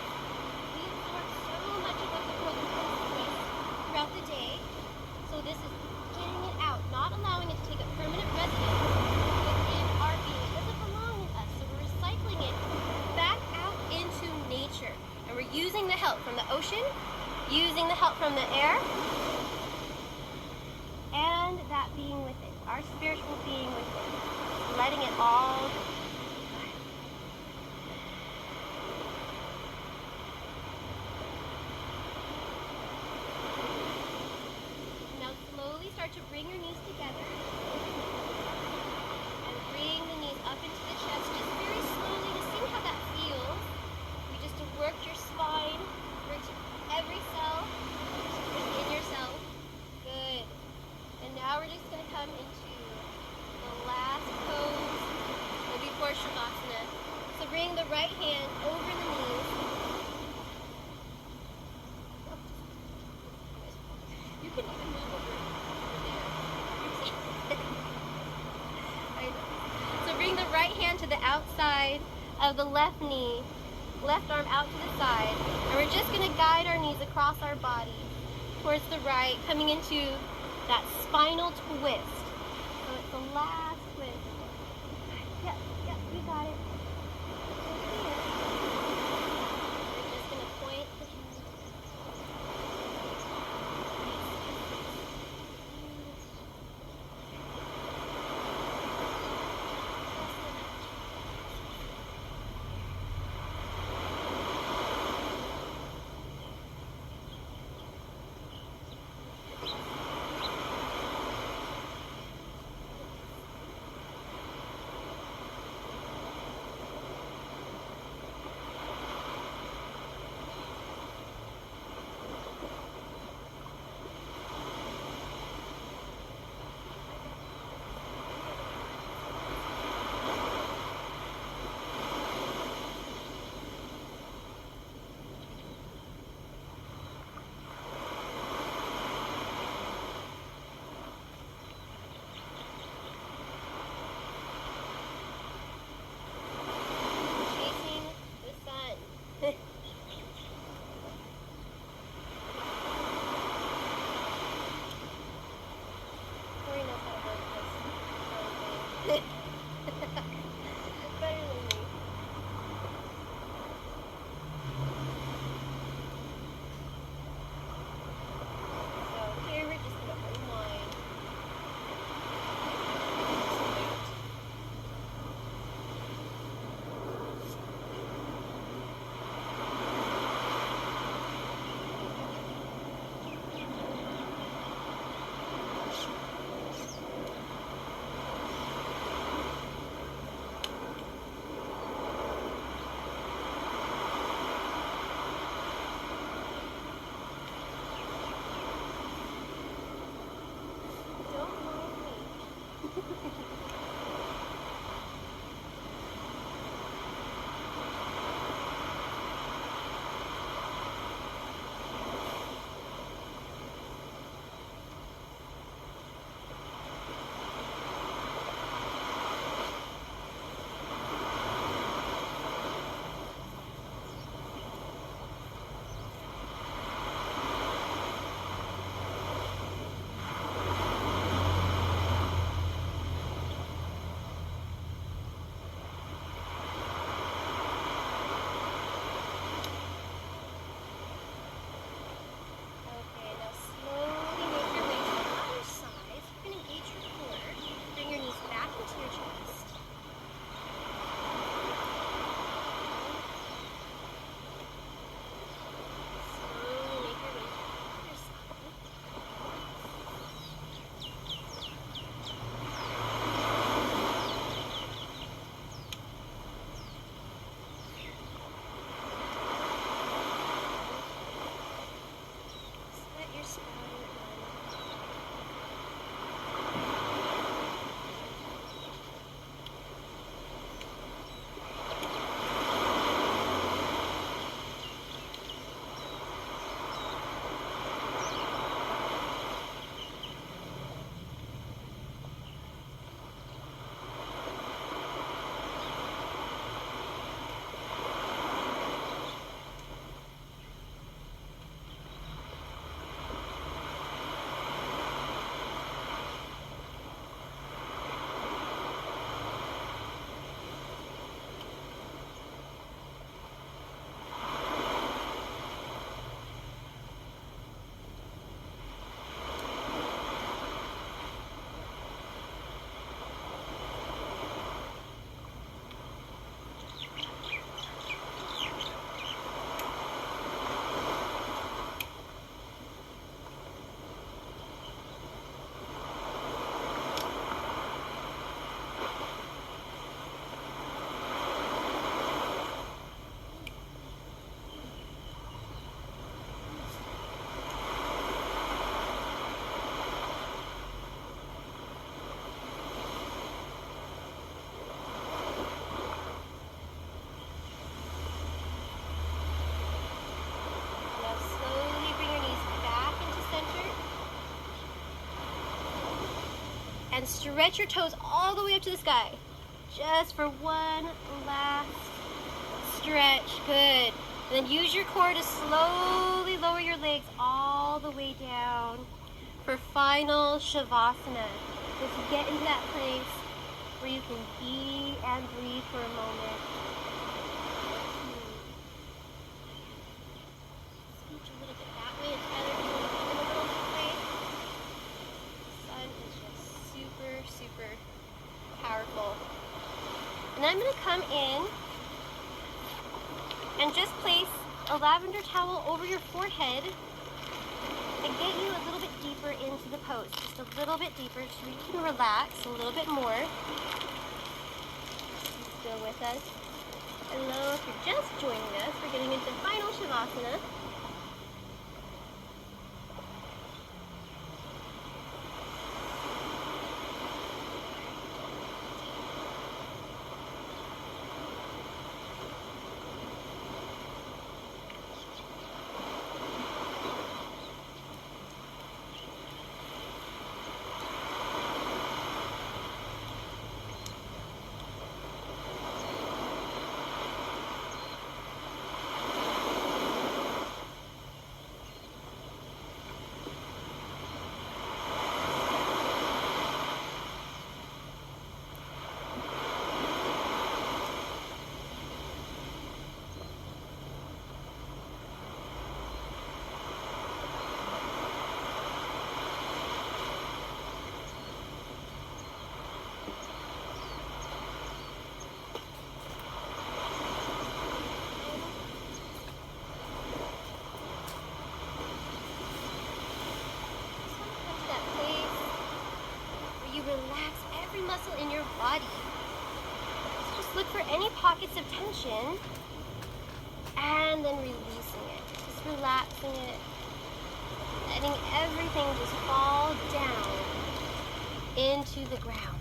A: We absorb so much of what the world brings to us throughout the day. So this is getting it out, not allowing it to take a permanent residence within our being. It doesn't belong in us. So we're recycling it back out into nature. And we're using the help from the ocean, using the help from the air, and that being within, our spiritual being within, letting it all go. Now slowly start to bring your knees together and bring the knees up into the chest, just very slowly to see how that feels. We just worked your spine, worked every cell within yourself. Good. And now we're just going to come into the last pose before Shavasana. So bring the right hand over the knees. You can even move over there. I know. So bring the right hand to the outside of the left knee. Left arm out to the side, and we're just going to guide our knees across our body towards the right, coming into that spinal twist. So it's the last twist. Yep, yep, you got it. So here, we're just going to point the hands. and stretch your toes all the way up to the sky. Just for one last stretch. Good. And then use your core to slowly lower your legs all the way down for final Shavasana. Just get into that place where you can be and breathe for a moment. Scooch a little bit that way and Tyler can come in a little this way. The sun is just super, super powerful. And then I'm going to come in and just place a lavender towel over your forehead and get you a little bit deeper into the pose. Just a little bit deeper so you can relax a little bit more. Still with us. Hello, if you're just joining us, we're getting into final Shavasana. Relax every muscle in your body. So just look for any pockets of tension and then releasing it. Just relaxing it. Letting everything just fall down into the ground.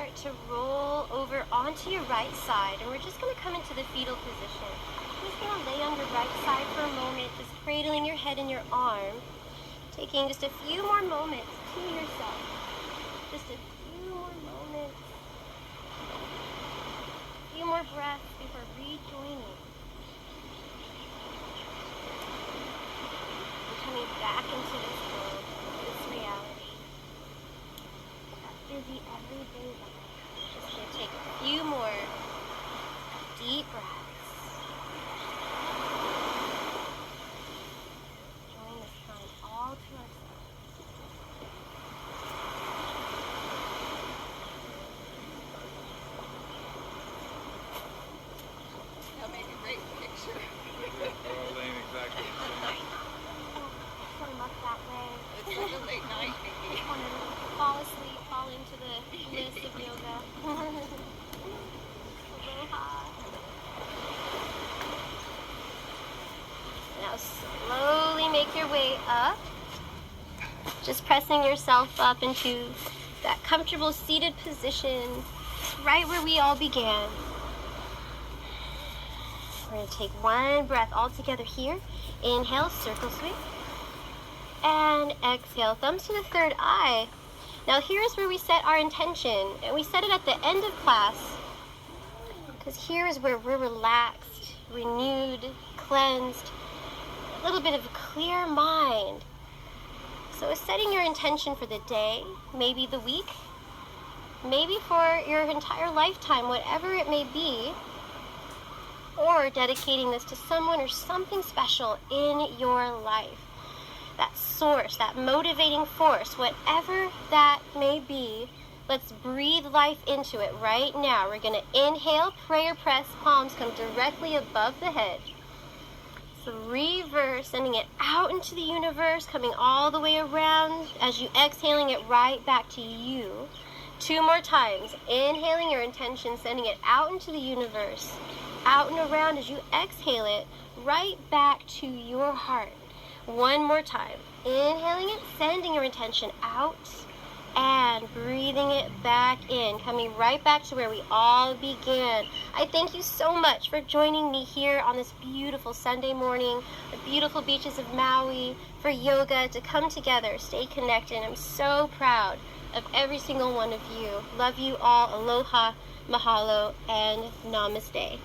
A: start to roll over onto your right side, and we're just going to come into the fetal position. I'm just going to lay on your right side for a moment, just cradling your head in your arm, taking just a few more moments to yourself. Just a few more moments, a few more breaths before rejoining. And coming back into this world, this reality. That busy everyday life. Just going to take a few more deep breaths. Enjoying this time all to ourselves.
B: That made a great picture.
C: Elaine, exactly.
A: Put them up that way.
B: It's like a late night, maybe.
A: Want to fall asleep, fall into the bliss of yoga. Aloha. Now slowly make your way up. Just pressing yourself up into that comfortable seated position, right where we all began. We're going to take one breath all together here. Inhale, circle sweep. And exhale, thumbs to the third eye. Now here's where we set our intention. And we set it at the end of class, because here is where we're relaxed, renewed, cleansed, a little bit of a clear mind. So setting your intention for the day, maybe the week, maybe for your entire lifetime, whatever it may be, or dedicating this to someone or something special in your life. That source, that motivating force, whatever that may be, let's breathe life into it right now. We're going to inhale, prayer press, palms come directly above the head. So reverse, sending it out into the universe, coming all the way around as you exhaling it right back to you. 2 more times. Inhaling your intention, sending it out into the universe, out and around as you exhale it, right back to your heart. 1 more time. Inhaling it, sending your intention out, and breathing it back in, coming right back to where we all began. I thank you so much for joining me here on this beautiful Sunday morning, the beautiful beaches of Maui, for yoga, to come together, stay connected. I'm so proud of every single one of you. Love you all. Aloha, mahalo, and namaste.